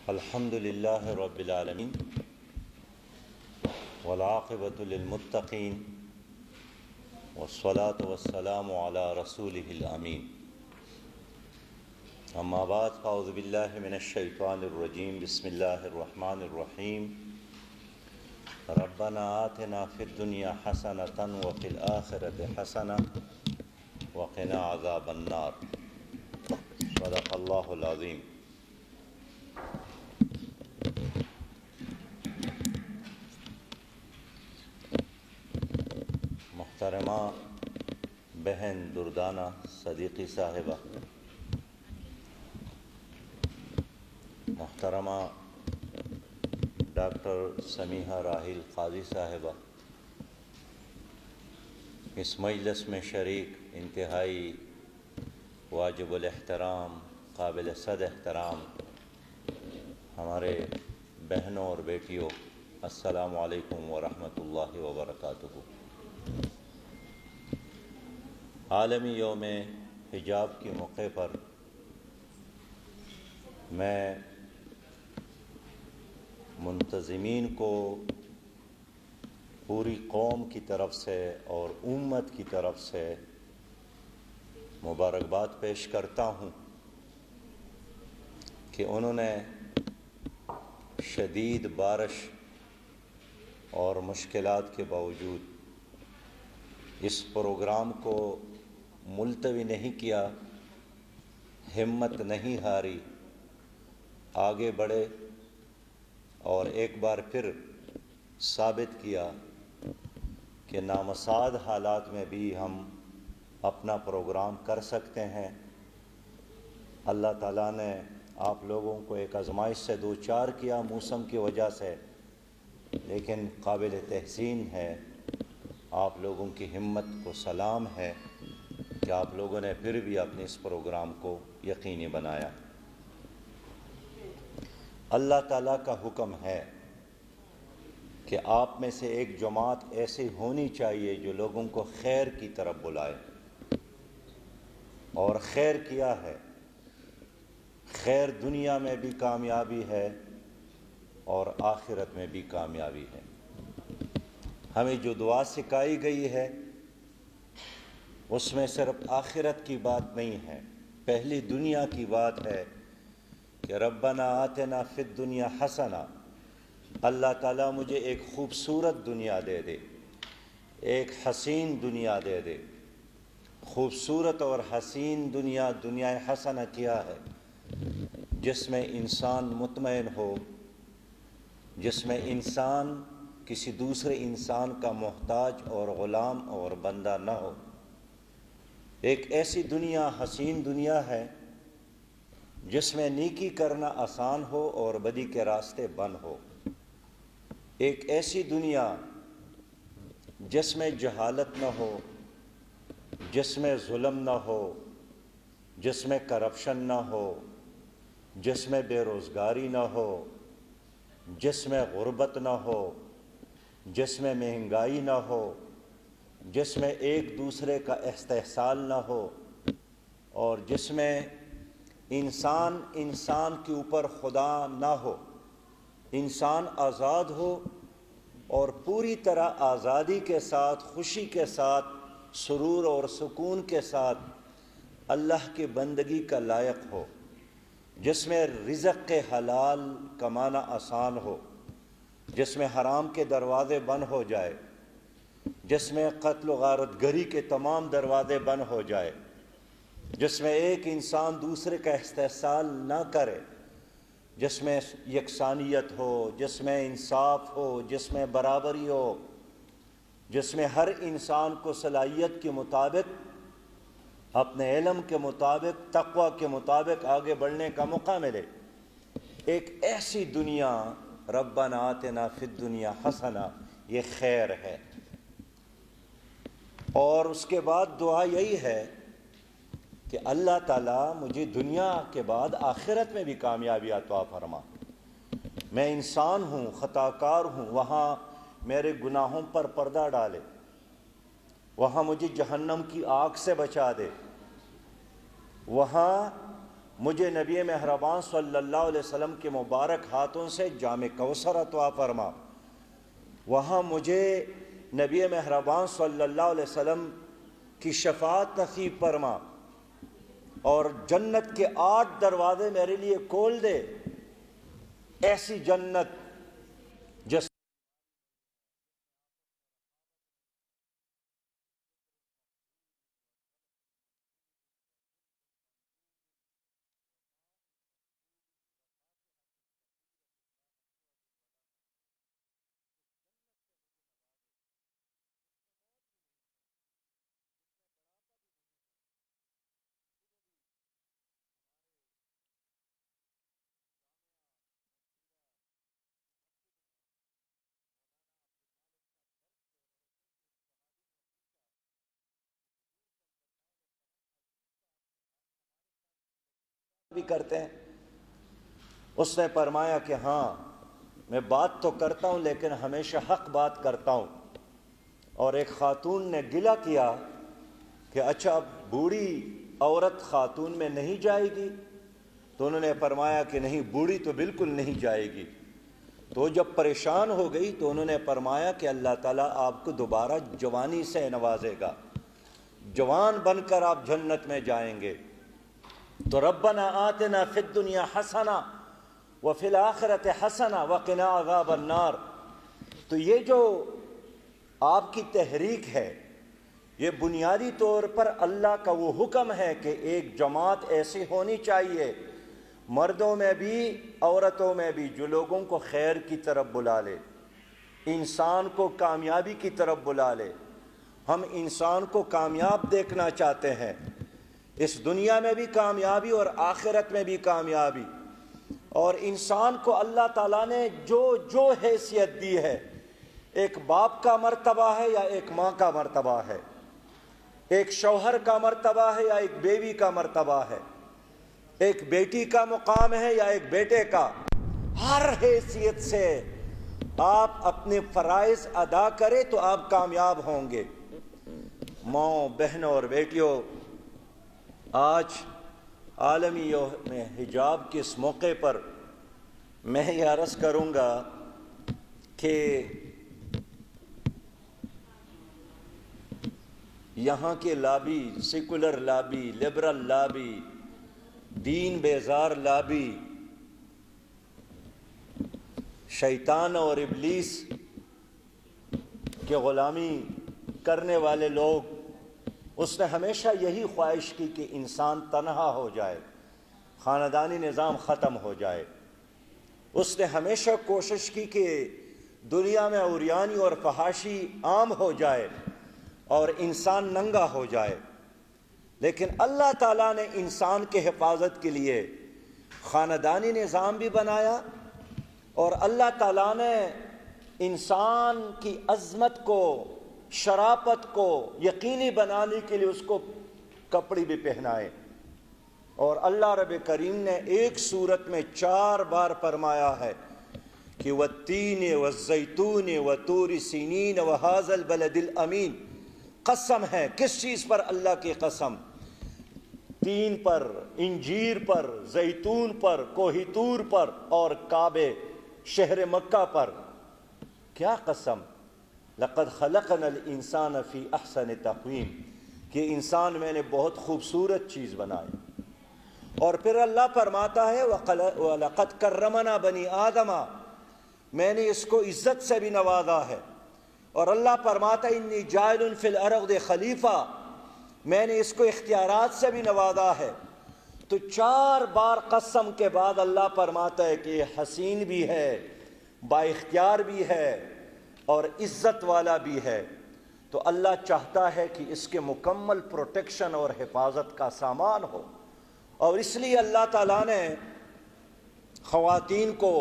الحمد للہ رب العالمین والعاقبۃ للمتقین والصلاة والسلام علی رسولہ الامین اما بعد فاعوذ باللہ من الشیطان الرجیم بسم اللہ الرحمن الرحیم ربنا آتنا فی الدنیا حسنۃ وفی الآخرۃ حسنۃ وقنا عذاب النار صدق اللہ العظیم۔ محترمہ بہن دردانہ صدیقی صاحبہ، محترمہ ڈاکٹر سمیحہ راحیل قاضی صاحبہ، اس مجلس میں شریک انتہائی واجب الاحترام قابل صد احترام ہمارے بہنوں اور بیٹیوں، السلام علیکم ورحمۃ اللہ وبرکاتہ۔ عالمی یوم حجاب کے موقع پر میں منتظمین کو پوری قوم کی طرف سے اور امت کی طرف سے مبارکباد پیش کرتا ہوں کہ انہوں نے شدید بارش اور مشکلات کے باوجود اس پروگرام کو ملتوی نہیں کیا، ہمت نہیں ہاری، آگے بڑھے اور ایک بار پھر ثابت کیا کہ نامساعد حالات میں بھی ہم اپنا پروگرام کر سکتے ہیں۔ اللہ تعالیٰ نے آپ لوگوں کو ایک آزمائش سے دوچار کیا موسم کی وجہ سے، لیکن قابل تحسین ہے، آپ لوگوں کی ہمت کو سلام ہے کہ آپ لوگوں نے پھر بھی اپنے اس پروگرام کو یقینی بنایا۔ اللہ تعالیٰ کا حکم ہے کہ آپ میں سے ایک جماعت ایسی ہونی چاہیے جو لوگوں کو خیر کی طرف بلائے، اور خیر کیا ہے؟ خیر دنیا میں بھی کامیابی ہے اور آخرت میں بھی کامیابی ہے۔ ہمیں جو دعا سکھائی گئی ہے اس میں صرف آخرت کی بات نہیں ہے، پہلی دنیا کی بات ہے کہ ربنا آتنا فی الدنیا حسنہ، اللہ تعالیٰ مجھے ایک خوبصورت دنیا دے دے، ایک حسین دنیا دے دے۔ خوبصورت اور حسین دنیا، دنیا حسنہ کیا ہے؟ جس میں انسان مطمئن ہو، جس میں انسان کسی دوسرے انسان کا محتاج اور غلام اور بندہ نہ ہو۔ ایک ایسی دنیا، حسین دنیا ہے جس میں نیکی کرنا آسان ہو اور بدی کے راستے بند ہو۔ ایک ایسی دنیا جس میں جہالت نہ ہو، جس میں ظلم نہ ہو، جس میں کرپشن نہ ہو، جس میں بے روزگاری نہ ہو، جس میں غربت نہ ہو، جس میں مہنگائی نہ ہو، جس میں ایک دوسرے کا استحصال نہ ہو، اور جس میں انسان کے اوپر خدا نہ ہو، انسان آزاد ہو اور پوری طرح آزادی کے ساتھ، خوشی کے ساتھ، سرور اور سکون کے ساتھ اللہ کی بندگی کا لائق ہو، جس میں رزق کے حلال کمانا آسان ہو، جس میں حرام کے دروازے بند ہو جائے، جس میں قتل و غارت گری کے تمام دروازے بند ہو جائے، جس میں ایک انسان دوسرے کا استحصال نہ کرے، جس میں یکسانیت ہو، جس میں انصاف ہو، جس میں برابری ہو، جس میں ہر انسان کو صلاحیت کے مطابق، اپنے علم کے مطابق، تقوی کے مطابق آگے بڑھنے کا موقع ملے۔ ایک ایسی دنیا، ربنا آتنا فی الدنیا حسنہ، یہ خیر ہے۔ اور اس کے بعد دعا یہی ہے کہ اللہ تعالیٰ مجھے دنیا کے بعد آخرت میں بھی کامیابی عطا فرما۔ میں انسان ہوں، خطا کار ہوں، وہاں میرے گناہوں پر پردہ ڈالے، وہاں مجھے جہنم کی آگ سے بچا دے، وہاں مجھے نبی مہربان صلی اللہ علیہ وسلم کے مبارک ہاتھوں سے جام کوثر عطا فرما، وہاں مجھے نبی مہربان صلی اللہ علیہ وسلم کی شفاعت نصیب فرما، اور جنت کے 8 دروازے میرے لیے کھول دے، ایسی جنت جس بھی کرتے ہیں۔ اس نے فرمایا کہ ہاں میں بات تو کرتا ہوں لیکن ہمیشہ حق بات کرتا ہوں۔ اور ایک خاتون نے گلہ کیا کہ اچھا اب بوڑھی عورت خاتون میں نہیں جائے گی؟ تو انہوں نے فرمایا کہ نہیں، بوڑھی تو بالکل نہیں جائے گی۔ تو جب پریشان ہو گئی تو انہوں نے فرمایا کہ اللہ تعالیٰ آپ کو دوبارہ جوانی سے نوازے گا، جوان بن کر آپ جنت میں جائیں گے۔ تو ربنا آتنا فی الدنیا حسنہ وفی الآخرۃ حسنہ وقنا عذاب النار۔ تو یہ جو آپ کی تحریک ہے، یہ بنیادی طور پر اللہ کا وہ حکم ہے کہ ایک جماعت ایسی ہونی چاہیے، مردوں میں بھی عورتوں میں بھی، جو لوگوں کو خیر کی طرف بلا لے، انسان کو کامیابی کی طرف بلا لے۔ ہم انسان کو کامیاب دیکھنا چاہتے ہیں، اس دنیا میں بھی کامیابی اور آخرت میں بھی کامیابی۔ اور انسان کو اللہ تعالیٰ نے جو حیثیت دی ہے، ایک باپ کا مرتبہ ہے یا ایک ماں کا مرتبہ ہے، ایک شوہر کا مرتبہ ہے یا ایک بیوی کا مرتبہ ہے، ایک بیٹی کا مقام ہے یا ایک بیٹے کا، ہر حیثیت سے آپ اپنے فرائض ادا کریں تو آپ کامیاب ہوں گے۔ ماں، بہنوں اور بیٹیوں، آج عالمی یوم حجاب کے اس موقع پر میں یہ عرض کروں گا کہ یہاں کے lobby, secular lobby, liberal lobby, دین بیزار لابی، شیطان اور ابلیس کے غلامی کرنے والے لوگ، اس نے ہمیشہ یہی خواہش کی کہ انسان تنہا ہو جائے، خاندانی نظام ختم ہو جائے۔ اس نے ہمیشہ کوشش کی کہ دنیا میں عریانی اور فحاشی عام ہو جائے اور انسان ننگا ہو جائے۔ لیکن اللہ تعالیٰ نے انسان کے حفاظت کے لیے خاندانی نظام بھی بنایا، اور اللہ تعالیٰ نے انسان کی عظمت کو، شرافت کو یقینی بنانے کے لیے اس کو کپڑے بھی پہنائے۔ اور اللہ رب کریم نے ایک سورت میں 4 بار فرمایا ہے کہ والتین والزیتون وطور سینین وہذا البلد الامین۔ قسم ہے، کس چیز پر؟ اللہ کی قسم، تین پر، انجیر پر، زیتون پر، کوہ طور پر اور کعبے شہر مکہ پر۔ کیا قسم؟ لقد خلقنا الانسان فی احسن تقویم، کہ انسان میں نے بہت خوبصورت چیز بنائی۔ اور پھر اللہ فرماتا ہے وَلَقَدْ كَرَّمْنَا بَنِي آدَمَ، میں نے اس کو عزت سے بھی نوازا ہے۔ اور اللہ فرماتا ہے انی جاعل فی الارض خلیفہ، میں نے اس کو اختیارات سے بھی نوازا ہے۔ تو 4 بار قسم کے بعد اللہ فرماتا ہے کہ یہ حسین بھی ہے، با اختیار بھی ہے اور عزت والا بھی ہے۔ تو اللہ چاہتا ہے کہ اس کے مکمل پروٹیکشن اور حفاظت کا سامان ہو، اور اس لیے اللہ تعالیٰ نے خواتین کو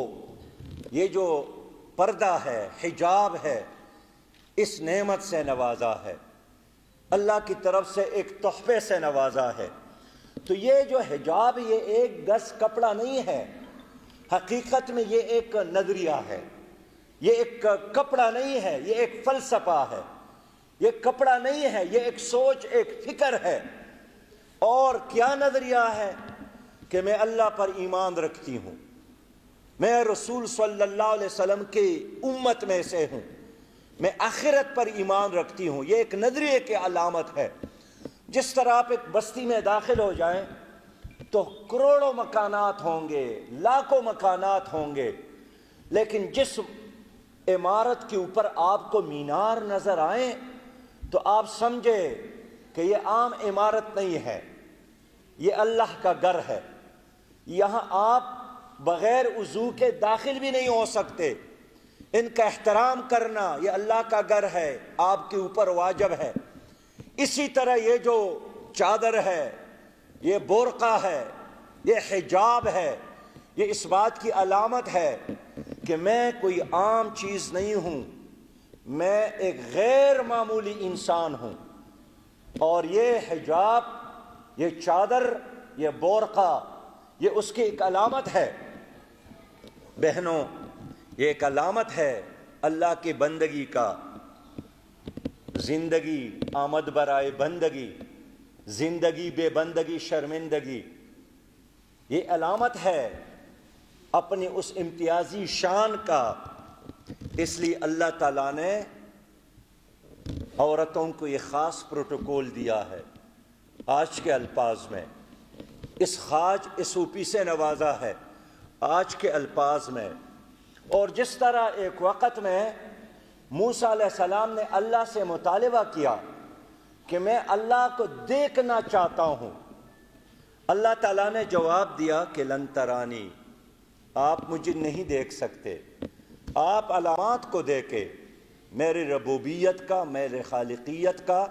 یہ جو پردہ ہے، حجاب ہے، اس نعمت سے نوازا ہے، اللہ کی طرف سے ایک تحفے سے نوازا ہے۔ تو یہ جو حجاب، یہ ایک گز کپڑا نہیں ہے، حقیقت میں یہ ایک نظریہ ہے، یہ ایک کپڑا نہیں ہے، یہ ایک فلسفہ ہے، یہ کپڑا نہیں ہے، یہ ایک سوچ، ایک فکر ہے۔ اور کیا نظریہ ہے کہ میں اللہ پر ایمان رکھتی ہوں، میں رسول صلی اللہ علیہ وسلم کی امت میں سے ہوں، میں آخرت پر ایمان رکھتی ہوں، یہ ایک نظریے کی علامت ہے۔ جس طرح آپ ایک بستی میں داخل ہو جائیں تو کروڑوں مکانات ہوں گے، لاکھوں مکانات ہوں گے، لیکن جس عمارت کے اوپر آپ کو مینار نظر آئیں تو آپ سمجھے کہ یہ عام عمارت نہیں ہے، یہ اللہ کا گھر ہے، یہاں آپ بغیر وضو کے داخل بھی نہیں ہو سکتے، ان کا احترام کرنا، یہ اللہ کا گھر ہے، آپ کے اوپر واجب ہے۔ اسی طرح یہ جو چادر ہے، یہ برقع ہے، یہ حجاب ہے، یہ اس بات کی علامت ہے کہ میں کوئی عام چیز نہیں ہوں، میں ایک غیر معمولی انسان ہوں، اور یہ حجاب، یہ چادر، یہ برقع، یہ اس کی ایک علامت ہے۔ بہنوں، یہ ایک علامت ہے اللہ کی بندگی کا، زندگی آمد برائے بندگی، زندگی بے بندگی شرمندگی، یہ علامت ہے اپنی اس امتیازی شان کا۔ اس لیے اللہ تعالیٰ نے عورتوں کو یہ خاص پروٹوکول دیا ہے، آج کے الفاظ میں اس خاج اس اوپی سے نوازا ہے، آج کے الفاظ میں۔ اور جس طرح ایک وقت میں موسیٰ علیہ السلام نے اللہ سے مطالبہ کیا کہ میں اللہ کو دیکھنا چاہتا ہوں، اللہ تعالیٰ نے جواب دیا کہ لن ترانی، آپ مجھے نہیں دیکھ سکتے، آپ علامات کو دیکھیں، میری ربوبیت کا، میرے خالقیت کا۔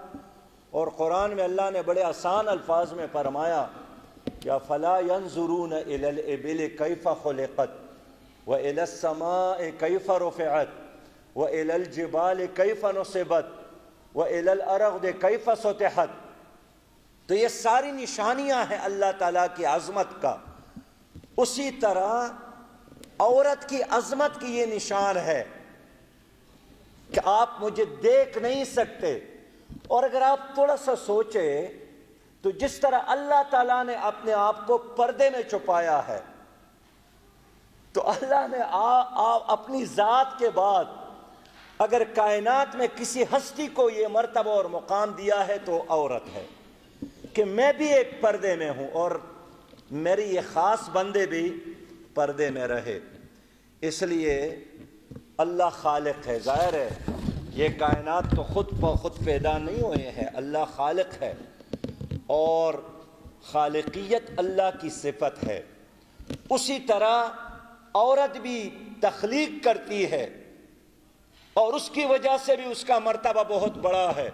اور قرآن میں اللہ نے بڑے آسان الفاظ میں فرمایا یا فلا ينظرون الى الابل كيف خلقت والى السماء كيف رفعت والى الجبال كيف نصبت والى الارض كيف سطحت۔ تو یہ ساری نشانیاں ہیں اللہ تعالیٰ کی عظمت کا۔ اسی طرح عورت کی عظمت کی یہ نشان ہے کہ آپ مجھے دیکھ نہیں سکتے۔ اور اگر آپ تھوڑا سا سوچیں تو جس طرح اللہ تعالیٰ نے اپنے آپ کو پردے میں چھپایا ہے، تو اللہ نے اپنی ذات کے بعد اگر کائنات میں کسی ہستی کو یہ مرتبہ اور مقام دیا ہے تو عورت ہے کہ میں بھی ایک پردے میں ہوں اور میری یہ خاص بندے بھی پردے میں رہے۔ اس لیے اللہ خالق ہے، ظاہر ہے یہ کائنات تو خود بخود پیدا نہیں ہوئے ہیں، اللہ خالق ہے اور خالقیت اللہ کی صفت ہے۔ اسی طرح عورت بھی تخلیق کرتی ہے اور اس کی وجہ سے بھی اس کا مرتبہ بہت بڑا ہے۔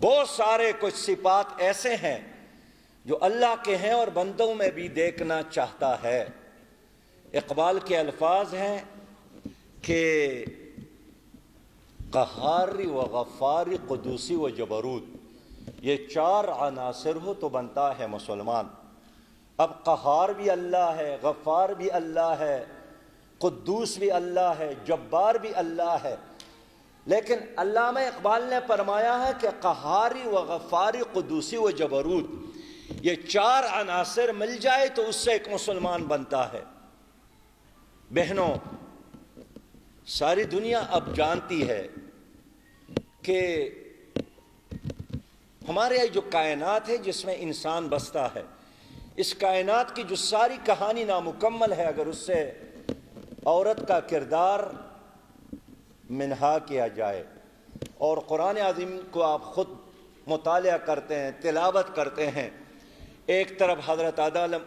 بہت سارے کچھ صفات ایسے ہیں جو اللہ کے ہیں اور بندوں میں بھی دیکھنا چاہتا ہے۔ اقبال کے الفاظ ہیں کہ قہاری و غفاری قدوسی و جبروت، یہ چار عناصر ہو تو بنتا ہے مسلمان۔ اب قہار بھی اللہ ہے، غفار بھی اللہ ہے، قدوس بھی اللہ ہے، جبار بھی اللہ ہے، لیکن علامہ اقبال نے فرمایا ہے کہ قہاری و غفاری قدوسی و جبروت، یہ چار عناصر مل جائے تو اس سے ایک مسلمان بنتا ہے۔ بہنوں، ساری دنیا اب جانتی ہے کہ ہمارے یہ جو کائنات ہے جس میں انسان بستا ہے، اس کائنات کی جو ساری کہانی نامکمل ہے اگر اس سے عورت کا کردار منہا کیا جائے۔ اور قرآن عظیم کو آپ خود مطالعہ کرتے ہیں، تلاوت کرتے ہیں، ایک طرف حضرت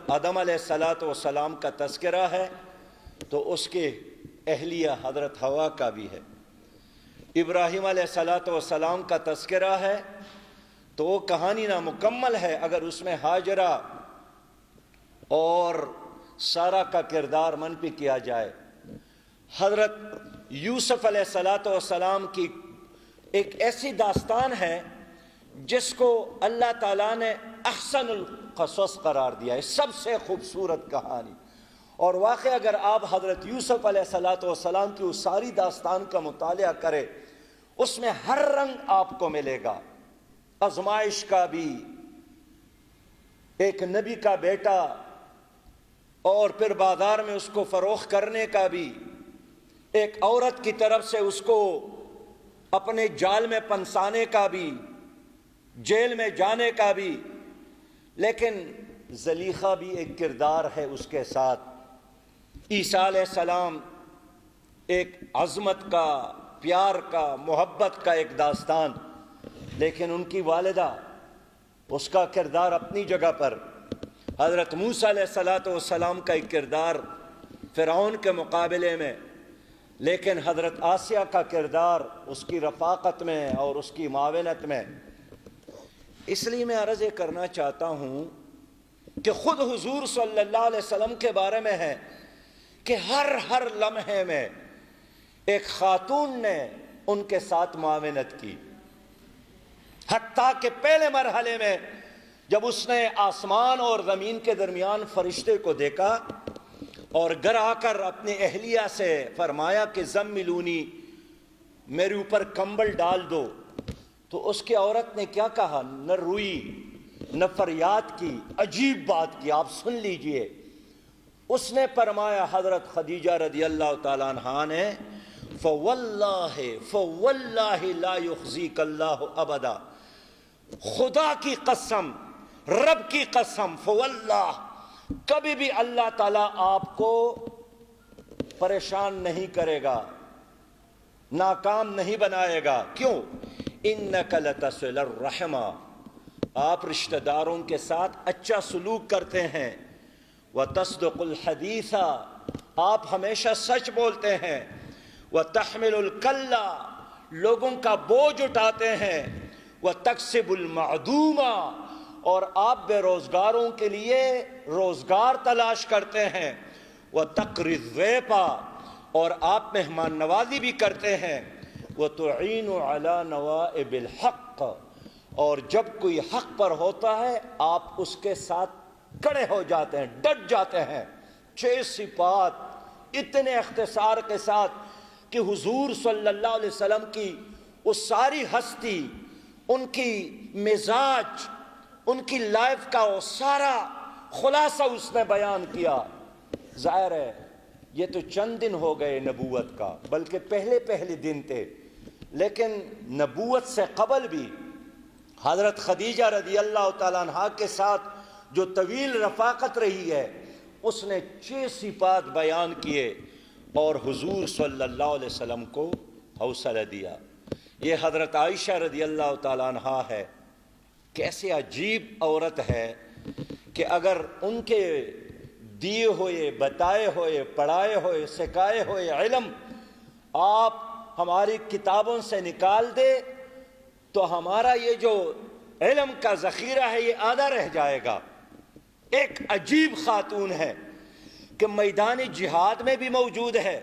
آدم علیہ السلام کا تذکرہ ہے تو اس کے اہلیہ حضرت حوا کا بھی ہے، ابراہیم علیہ السلام کا تذکرہ ہے تو وہ کہانی نامکمل ہے اگر اس میں ہاجرہ اور سارہ کا کردار منفی کیا جائے۔ حضرت یوسف علیہ السلام کی ایک ایسی داستان ہے جس کو اللہ تعالیٰ نے احسن القصص قرار دیا ہے، سب سے خوبصورت کہانی۔ اور واقعی اگر آپ حضرت یوسف علیہ السلام کی اس ساری داستان کا مطالعہ کریں، اس میں ہر رنگ آپ کو ملے گا، آزمائش کا بھی، ایک نبی کا بیٹا اور پھر بازار میں اس کو فروخت کرنے کا بھی، ایک عورت کی طرف سے اس کو اپنے جال میں پنسانے کا بھی، جیل میں جانے کا بھی۔ لیکن زلیخا بھی ایک کردار ہے اس کے ساتھ۔ عیسیٰ علیہ السلام ایک عظمت کا، پیار کا، محبت کا ایک داستان، لیکن ان کی والدہ، اس کا کردار اپنی جگہ پر۔ حضرت موسیٰ علیہ السلام کا ایک کردار فرعون کے مقابلے میں، لیکن حضرت آسیہ کا کردار اس کی رفاقت میں اور اس کی معاونت میں۔ اس لیے میں عرض یہ کرنا چاہتا ہوں کہ خود حضور صلی اللہ علیہ وسلم کے بارے میں ہے کہ ہر لمحے میں ایک خاتون نے ان کے ساتھ معاونت کی، حتیٰ کہ پہلے مرحلے میں جب اس نے آسمان اور زمین کے درمیان فرشتے کو دیکھا اور گھر آ کر اپنی اہلیہ سے فرمایا کہ زملونی، میرے اوپر کمبل ڈال دو، تو اس کی عورت نے کیا کہا؟ نہ روئی نہ فریاد کی، عجیب بات کی، آپ سن لیجئے۔ اس نے فرمایا، حضرت خدیجہ رضی اللہ تعالیٰ عنہا نے، فواللہ لا یخزیک اللہ ابدا، خدا کی قسم، رب کی قسم، فواللہ، کبھی بھی اللہ تعالیٰ آپ کو پریشان نہیں کرے گا، ناکام نہیں بنائے گا۔ کیوں؟ انک لتصل الرحم، آپ رشتہ داروں کے ساتھ اچھا سلوک کرتے ہیں، وتصدق الحدیث، آپ ہمیشہ سچ بولتے ہیں، وتحمل الکل، لوگوں کا بوجھ اٹھاتے ہیں، وتکسب المعدوم، اور آپ بے روزگاروں کے لیے روزگار تلاش کرتے ہیں، وتقری الضیف، اور آپ مہمان نوازی بھی کرتے ہیں، وتعین علی نوائب الحق، اور جب کوئی حق پر ہوتا ہے آپ اس کے ساتھ کھڑے ہو جاتے ہیں، ڈٹ جاتے ہیں۔ 6 صفات اتنے اختصار کے ساتھ کہ حضور صلی اللہ علیہ وسلم کی وہ ساری ہستی، ان کی مزاج، ان کی لائف کا وہ سارا خلاصہ اس نے بیان کیا۔ ظاہر ہے یہ تو چند دن ہو گئے نبوت کا، بلکہ پہلے دن تھے، لیکن نبوت سے قبل بھی حضرت خدیجہ رضی اللہ تعالیٰ عنہا کے ساتھ جو طویل رفاقت رہی ہے، اس نے 6 صفات بیان کیے اور حضور صلی اللہ علیہ وسلم کو حوصلہ دیا۔ یہ حضرت عائشہ رضی اللہ تعالیٰ عنہا ہے، کیسے عجیب عورت ہے کہ اگر ان کے دیے ہوئے، بتائے ہوئے، پڑھائے ہوئے، سکھائے ہوئے علم آپ ہماری کتابوں سے نکال دے تو ہمارا یہ جو علم کا ذخیرہ ہے یہ آدھا رہ جائے گا۔ ایک عجیب خاتون ہے کہ میدان جہاد میں بھی موجود ہے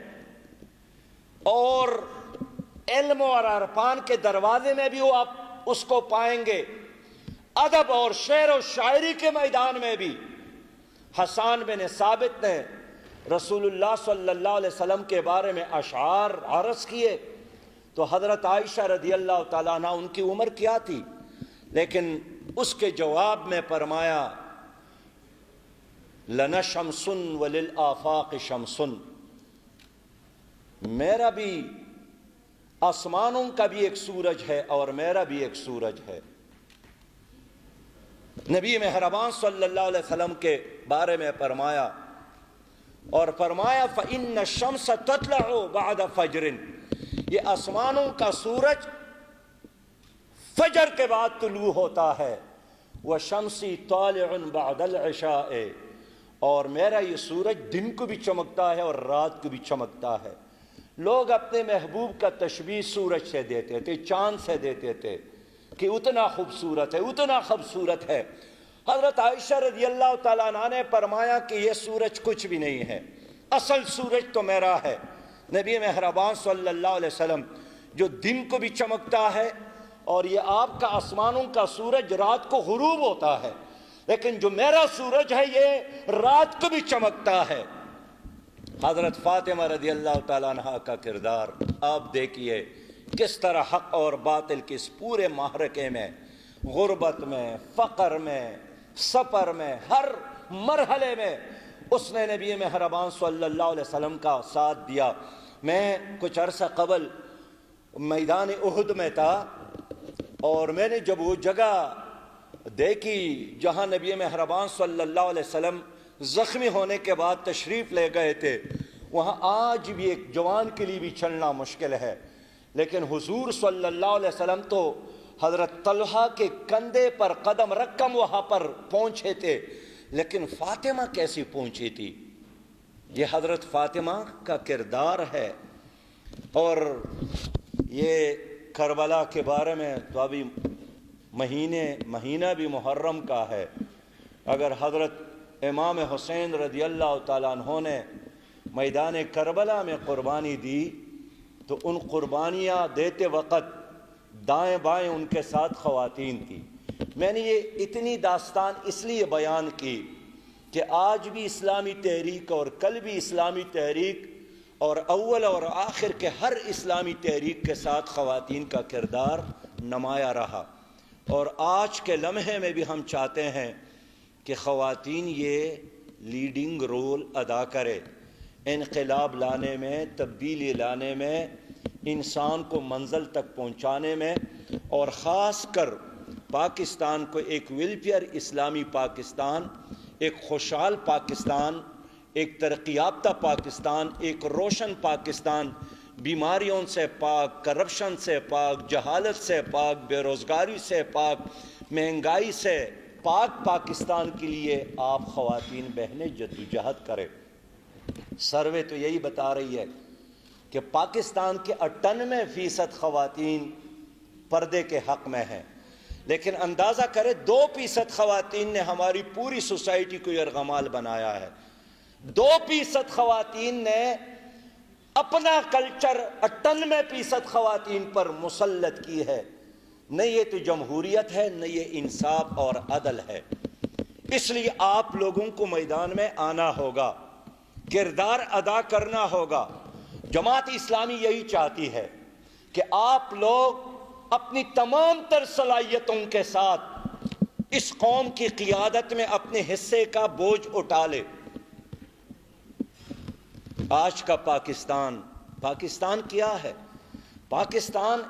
اور علم اور عرفان کے دروازے میں بھی وہ آپ اس کو پائیں گے، ادب اور شعر و شاعری کے میدان میں بھی۔ حسان بن ثابت نے رسول اللہ صلی اللہ علیہ وسلم کے بارے میں اشعار عرض کیے تو حضرت عائشہ رضی اللہ تعالیٰ عنہ، ان کی عمر کیا تھی، لیکن اس کے جواب میں فرمایا، لنا شمس وللآفاق شمس، میرا بھی آسمانوں کا بھی ایک سورج ہے اور میرا بھی ایک سورج ہے۔ نبی مہربان صلی اللہ علیہ وسلم کے بارے میں فرمایا اور فرمایا فإن الشمس تطلع بعد فجر، یہ آسمانوں کا سورج فجر کے بعد طلوع ہوتا ہے، وشمسی طالع بعد العشاء، اور میرا یہ سورج دن کو بھی چمکتا ہے اور رات کو بھی چمکتا ہے۔ لوگ اپنے محبوب کا تشبیہ سورج سے دیتے تھے، چاند سے دیتے تھے کہ اتنا خوبصورت ہے، اتنا خوبصورت ہے۔ حضرت عائشہ رضی اللہ تعالیٰ عنہ نے فرمایا کہ یہ سورج کچھ بھی نہیں ہے، اصل سورج تو میرا ہے۔ نبی مہربان صلی اللہ علیہ وسلم جو دن کو بھی چمکتا ہے اور یہ آپ کا آسمانوں کا سورج رات کو غروب ہوتا ہے، لیکن جو میرا سورج ہے یہ رات کو بھی چمکتا ہے۔ حضرت فاطمہ رضی اللہ تعالیٰ عنہ کا کردار آپ دیکھیے، کس طرح حق اور باطل کے اس پورے معرکے میں، غربت میں، فقر میں، سفر میں، ہر مرحلے میں اس نے نبی مہربان صلی اللہ علیہ وسلم کا ساتھ دیا۔ میں کچھ عرصہ قبل میدان احد میں تھا اور میں نے جب وہ جگہ دیکھی جہاں نبی مہربان صلی اللہ علیہ وسلم زخمی ہونے کے بعد تشریف لے گئے تھے، وہاں آج بھی ایک جوان کے لیے بھی چلنا مشکل ہے، لیکن حضور صلی اللہ علیہ وسلم تو حضرت طلحہ کے کندھے پر قدم رکھ کر وہاں پر پہنچے تھے، لیکن فاطمہ کیسی پہنچی تھی؟ یہ حضرت فاطمہ کا کردار ہے۔ اور یہ کربلا کے بارے میں تو ابھی مہینہ بھی محرم کا ہے۔ اگر حضرت امام حسین رضی اللہ تعالیٰ عنہ نے میدان کربلا میں قربانی دی تو ان قربانیاں دیتے وقت دائیں بائیں ان کے ساتھ خواتین تھی۔ میں نے یہ اتنی داستان اس لیے بیان کی کہ آج بھی اسلامی تحریک اور کل بھی اسلامی تحریک اور اول اور آخر کے ہر اسلامی تحریک کے ساتھ خواتین کا کردار نمایاں رہا، اور آج کے لمحے میں بھی ہم چاہتے ہیں کہ خواتین یہ لیڈنگ رول ادا کرے، انقلاب لانے میں، تبدیلی لانے میں، انسان کو منزل تک پہنچانے میں، اور خاص کر پاکستان کو ایک ویلفیئر اسلامی پاکستان، ایک خوشحال پاکستان، ایک ترقی یافتہ پاکستان، ایک روشن پاکستان، بیماریوں سے پاک، کرپشن سے پاک، جہالت سے پاک، بے روزگاری سے پاک، مہنگائی سے پاک پاکستان کے لیے آپ خواتین بہنیں جدوجہد کریں۔ سروے تو یہی بتا رہی ہے کہ پاکستان کے 98% خواتین پردے کے حق میں ہیں، لیکن اندازہ کرے 2% خواتین نے ہماری پوری سوسائٹی کو یرغمال بنایا ہے۔ 2% خواتین نے اپنا کلچر 98% خواتین پر مسلط کی ہے۔ نہ یہ تو جمہوریت ہے، نہ یہ انصاف اور عدل ہے۔ اس لیے آپ لوگوں کو میدان میں آنا ہوگا، کردار ادا کرنا ہوگا۔ جماعت اسلامی یہی چاہتی ہے کہ آپ لوگ اپنی تمام تر صلاحیتوں کے ساتھ اس قوم کی قیادت میں اپنے حصے کا بوجھ اٹھا لے۔ آج کا پاکستان کیا ہے؟ پاکستان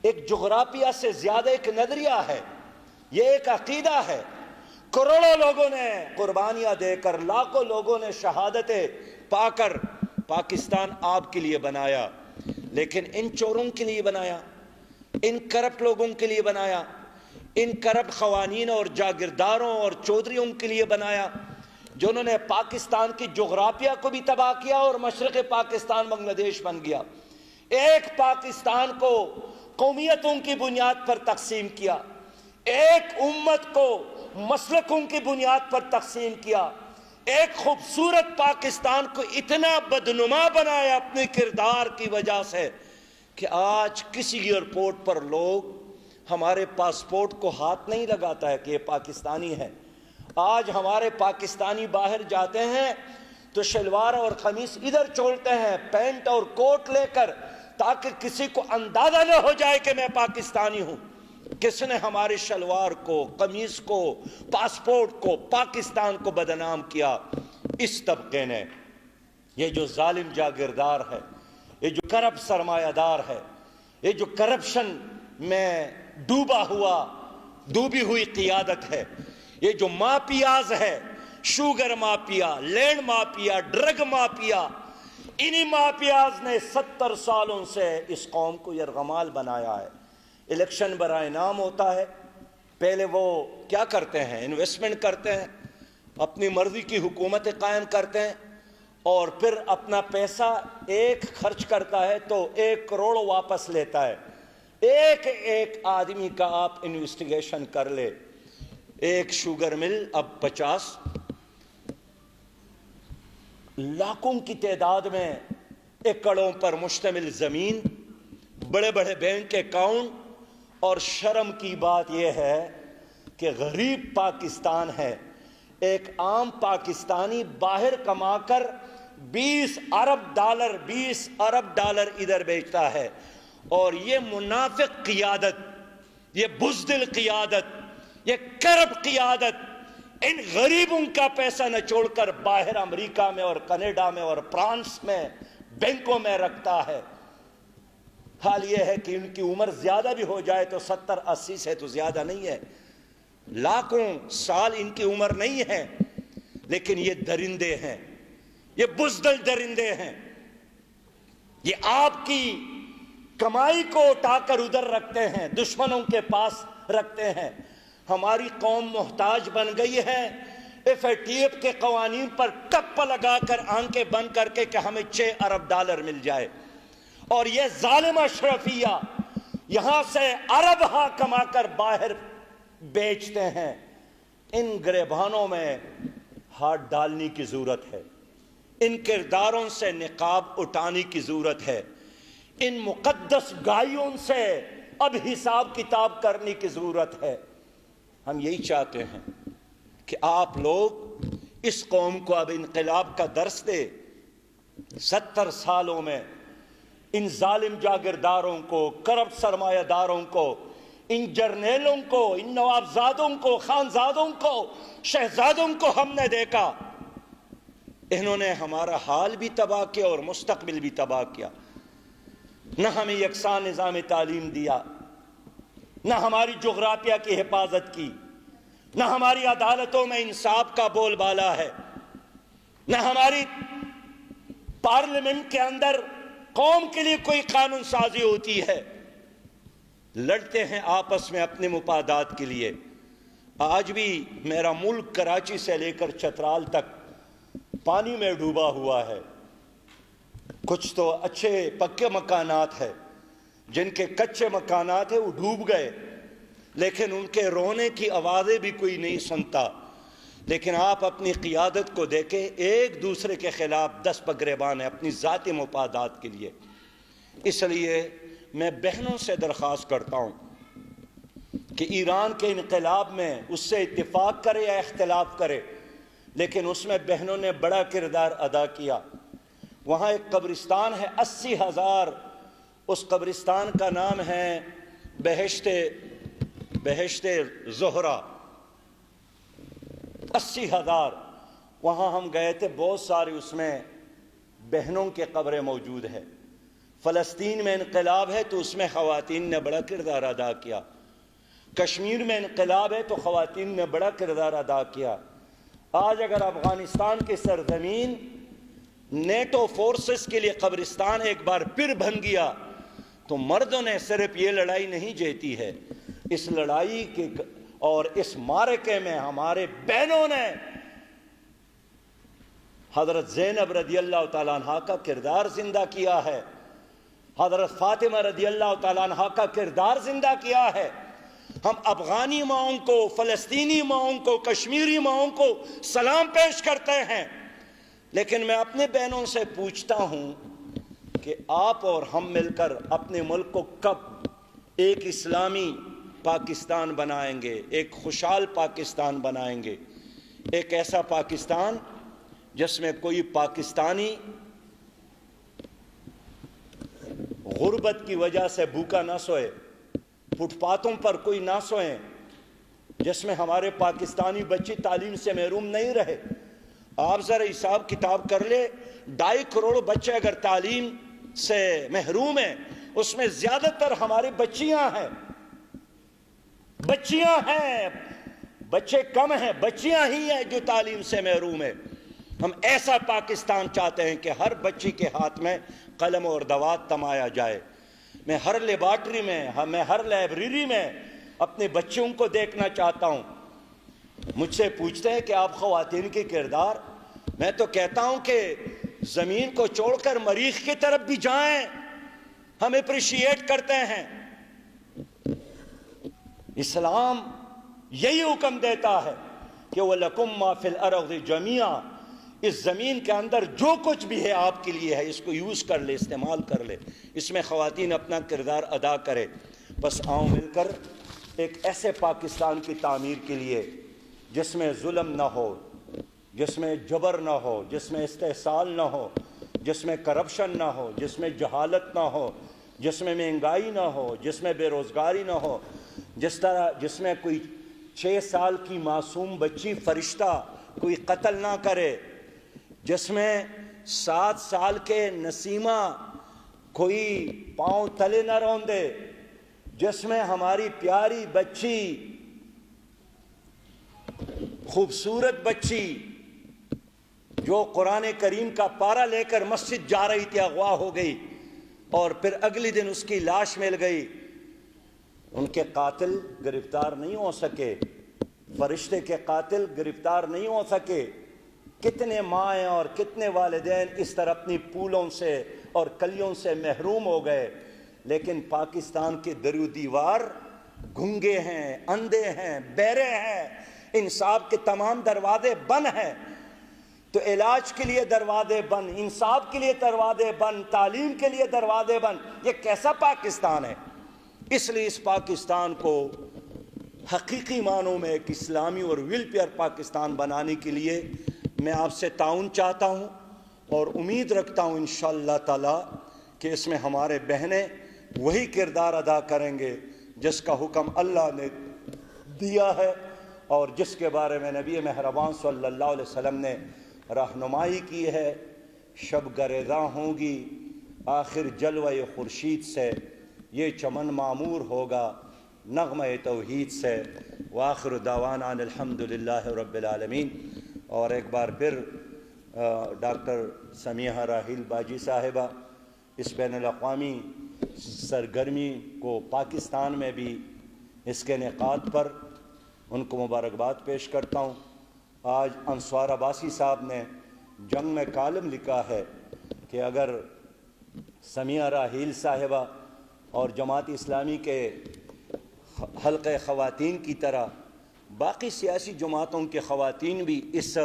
ایک جغرافیہ سے زیادہ ایک نظریہ ہے، یہ ایک عقیدہ ہے۔ کروڑوں لوگوں نے قربانیاں دے کر، لاکھوں لوگوں نے شہادتیں پا کر پاکستان آپ کے لیے بنایا، لیکن ان چوروں کے لیے بنایا، ان کرپٹ لوگوں کے لیے بنایا، ان کرپٹ قوانین اور جاگیرداروں اور چودھریوں کے لیے بنایا، جنہوں نے پاکستان کی جغرافیہ کو بھی تباہ کیا اور مشرق پاکستان بنگلہ دیش بن گیا۔ ایک پاکستان کو قومیتوں کی بنیاد پر تقسیم کیا، ایک امت کو مسلکوں کی بنیاد پر تقسیم کیا، ایک خوبصورت پاکستان کو اتنا بدنما بنایا اپنے کردار کی وجہ سے کہ آج کسی ایئرپورٹ پر لوگ ہمارے پاسپورٹ کو ہاتھ نہیں لگاتا ہے کہ یہ پاکستانی ہے۔ آج ہمارے پاکستانی باہر جاتے ہیں تو شلوار اور قمیص ادھر چھوڑتے ہیں، پینٹ اور کوٹ لے کر، تاکہ کسی کو اندازہ نہ ہو جائے کہ میں پاکستانی ہوں۔ کس نے ہمارے شلوار کو، قمیص کو، پاسپورٹ کو، پاکستان کو بدنام کیا؟ اس طبقے نے۔ یہ جو ظالم جاگیردار ہے، یہ جو کرپٹ سرمایہ دار ہے، یہ جو کرپشن میں ڈوبی ہوئی قیادت ہے، یہ جو مافیاز ہے، sugar mafia, land mafia, drug mafia, انہی مافیاز نے 70 سالوں سے اس قوم کو یرغمال بنایا ہے۔ الیکشن برائے نام ہوتا ہے، پہلے وہ کیا کرتے ہیں؟ انویسٹمنٹ کرتے ہیں، اپنی مرضی کی حکومتیں قائم کرتے ہیں، اور پھر اپنا پیسہ ایک خرچ کرتا ہے تو 1 کروڑ واپس لیتا ہے۔ ایک آدمی کا آپ انویسٹیگیشن کر لے، ایک شوگر مل اب 50 لاکھوں کی تعداد میں ایکڑوں پر مشتمل زمین، بڑے بڑے بینک اکاؤنٹ، اور شرم کی بات یہ ہے کہ غریب پاکستان ہے۔ ایک عام پاکستانی باہر کما کر 20 ارب ڈالر ادھر بیچتا ہے، اور یہ منافق قیادت، یہ بزدل قیادت، یہ کرپٹ قیادت، ان غریبوں کا پیسہ نہ چھوڑ کر باہر امریکہ میں اور کینیڈا میں اور فرانس میں بینکوں میں رکھتا ہے۔ حال یہ ہے کہ ان کی عمر زیادہ بھی ہو جائے تو 70-80 سے تو زیادہ نہیں ہے، لاکھوں سال ان کی عمر نہیں ہے، لیکن یہ درندے ہیں، یہ بزدل درندے ہیں، یہ آپ کی کمائی کو اٹھا کر ادھر رکھتے ہیں، دشمنوں کے پاس رکھتے ہیں۔ ہماری قوم محتاج بن گئی ہے FATF کے قوانین پر ٹپ لگا کر آنکھیں بند کر کے کہ ہمیں $6 ارب مل جائے، اور یہ ظالم اشرفیہ یہاں سے ارب کما کر باہر بیچتے ہیں۔ ان گریبانوں میں ہاتھ ڈالنے کی ضرورت ہے، ان کرداروں سے نقاب اٹھانے کی ضرورت ہے، ان مقدس گائیوں سے اب حساب کتاب کرنے کی ضرورت ہے۔ ہم یہی چاہتے ہیں کہ آپ لوگ اس قوم کو اب انقلاب کا درس دے۔ 70 سالوں میں ان ظالم جاگیرداروں کو، کرپٹ سرمایہ داروں کو، ان جرنیلوں کو، ان نوابزادوں کو، خانزادوں کو، شہزادوں کو ہم نے دیکھا، انہوں نے ہمارا حال بھی تباہ کیا اور مستقبل بھی تباہ کیا۔ نہ ہمیں یکساں نظام تعلیم دیا، نہ ہماری جغرافیہ کی حفاظت کی، نہ ہماری عدالتوں میں انصاف کا بول بالا ہے، نہ ہماری پارلیمنٹ کے اندر قوم کے لیے کوئی قانون سازی ہوتی ہے۔ لڑتے ہیں آپس میں اپنے مفادات کے لیے۔ آج بھی میرا ملک کراچی سے لے کر چترال تک پانی میں ڈوبا ہوا ہے۔ کچھ تو اچھے پکے مکانات ہیں، جن کے کچے مکانات ہیں وہ ڈوب گئے، لیکن ان کے رونے کی آوازیں بھی کوئی نہیں سنتا۔ لیکن آپ اپنی قیادت کو دیکھیں، ایک دوسرے کے خلاف دست بگریبان ہے اپنی ذاتی مفادات کے لیے۔ اس لیے میں بہنوں سے درخواست کرتا ہوں کہ ایران کے انقلاب میں اس سے اتفاق کرے یا اختلاف کرے، لیکن اس میں بہنوں نے بڑا کردار ادا کیا۔ وہاں ایک قبرستان ہے 80,000، اس قبرستان کا نام ہے بہشت زہرا، 80,000۔ وہاں ہم گئے تھے، بہت ساری اس میں بہنوں کے قبریں موجود ہیں۔ فلسطین میں انقلاب ہے تو اس میں خواتین نے بڑا کردار ادا کیا، کشمیر میں انقلاب ہے تو خواتین نے بڑا کردار ادا کیا۔ آج اگر افغانستان کی سرزمین نیٹو فورسز کے لیے قبرستان ایک بار پھر بن گیا تو مردوں نے صرف یہ لڑائی نہیں جیتی ہے، اس لڑائی کے اور اس معرکے میں ہمارے بہنوں نے حضرت زینب رضی اللہ تعالیٰ عنہ کا کردار زندہ کیا ہے، حضرت فاطمہ رضی اللہ تعالیٰ عنہ کا کردار زندہ کیا ہے۔ ہم افغانی ماؤں کو، فلسطینی ماؤں کو، کشمیری ماؤں کو سلام پیش کرتے ہیں، لیکن میں اپنے بہنوں سے پوچھتا ہوں کہ آپ اور ہم مل کر اپنے ملک کو کب ایک اسلامی پاکستان بنائیں گے، ایک خوشحال پاکستان بنائیں گے، ایک ایسا پاکستان جس میں کوئی پاکستانی غربت کی وجہ سے بھوکا نہ سوئے، فٹ پاتھوں پر کوئی نہ سوئیں، جس میں ہمارے پاکستانی بچے تعلیم سے محروم نہیں رہے۔ آپ ذرا حساب کتاب کر لے، 2.5 کروڑ بچے اگر تعلیم سے محروم ہیں، اس میں زیادہ تر ہماری بچیاں ہیں، بچے کم ہیں، بچیاں ہی ہیں جو تعلیم سے محروم ہیں۔ ہم ایسا پاکستان چاہتے ہیں کہ ہر بچی کے ہاتھ میں قلم اور دوات تمایا جائے۔ میں ہر لیبارٹری میں ہر لائبریری میں اپنے بچوں کو دیکھنا چاہتا ہوں۔ مجھ سے پوچھتے ہیں کہ آپ خواتین کی کردار، میں تو کہتا ہوں کہ زمین کو چھوڑ کر مریخ کی طرف بھی جائیں، ہم اپریشیٹ کرتے ہیں۔ اسلام یہی حکم دیتا ہے کہ وَلَكُمْ مَا فِي الْأَرْضِ جَمِيعًا، اس زمین کے اندر جو کچھ بھی ہے آپ کے لیے ہے، اس کو یوز کر لے، استعمال کر لے۔ اس میں خواتین اپنا کردار ادا کرے۔ بس آؤ مل کر ایک ایسے پاکستان کی تعمیر کے لیے جس میں ظلم نہ ہو، جس میں جبر نہ ہو، جس میں استحصال نہ ہو، جس میں کرپشن نہ ہو، جس میں جہالت نہ ہو، جس میں مہنگائی نہ ہو، جس میں بے روزگاری نہ ہو، جس میں کوئی 6 سال کی معصوم بچی فرشتہ کوئی قتل نہ کرے، جس میں 7 سال کے نسیمہ کوئی پاؤں تلے نہ روندے، جس میں ہماری پیاری بچی، خوبصورت بچی جو قرآن کریم کا پارہ لے کر مسجد جا رہی تھی اغوا ہو گئی اور پھر اگلی دن اس کی لاش مل گئی، ان کے قاتل گرفتار نہیں ہو سکے، فرشتے کے قاتل گرفتار نہیں ہو سکے۔ کتنے مائیں اور کتنے والدین اس طرح اپنی پھولوں سے اور کلیوں سے محروم ہو گئے، لیکن پاکستان کے در و دیوار گھنگے ہیں، اندھے ہیں، بہرے ہیں، انصاف کے تمام دروازے بند ہیں۔ تو علاج کے لیے دروازے بند، انصاف کے لیے دروازے بند، تعلیم کے لیے دروازے بند، یہ کیسا پاکستان ہے؟ اس لیے اس پاکستان کو حقیقی معنوں میں ایک اسلامی اور ویل پیئر پاکستان بنانے کے لیے میں آپ سے تعاون چاہتا ہوں اور امید رکھتا ہوں انشاءاللہ تعالی کہ اس میں ہمارے بہنیں وہی کردار ادا کریں گے جس کا حکم اللہ نے دیا ہے اور جس کے بارے میں نبی مہربان صلی اللہ علیہ وسلم نے رہنمائی کی ہے۔ شب گریزاں ہوں گی آخر جلوہ خورشید سے، یہ چمن معمور ہوگا نغمہ توحید سے۔ وآخر دعوانا ان الحمدللہ رب العالمین۔ اور ایک بار پھر ڈاکٹر سمیحہ راحیل باجی صاحبہ اس بین الاقوامی سرگرمی کو پاکستان میں بھی اس کے انعقاد پر ان کو مبارکباد پیش کرتا ہوں۔ آج انصار عباسی صاحب نے جنگ میں کالم لکھا ہے کہ اگر سمیحہ راحیل صاحبہ اور جماعت اسلامی کے حلقہ خواتین کی طرح باقی سیاسی جماعتوں کے خواتین بھی اس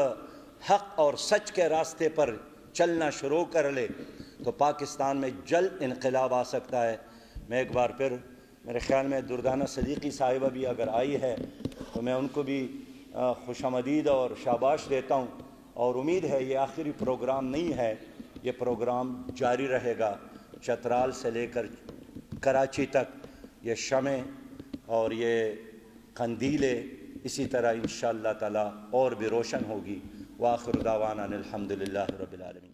حق اور سچ کے راستے پر چلنا شروع کر لے تو پاکستان میں جلد انقلاب آ سکتا ہے۔ میں ایک بار پھر میرے خیال میں دردانہ صدیقی صاحبہ بھی اگر آئی ہے تو میں ان کو بھی خوش آمدید اور شاباش دیتا ہوں، اور امید ہے یہ آخری پروگرام نہیں ہے، یہ پروگرام جاری رہے گا چترال سے لے کر کراچی تک، یہ شمع اور یہ قندیلیں اسی طرح انشاءاللہ تعالی اور بھی روشن ہوگی۔ وآخر دعوانا الحمدللہ رب العالمین۔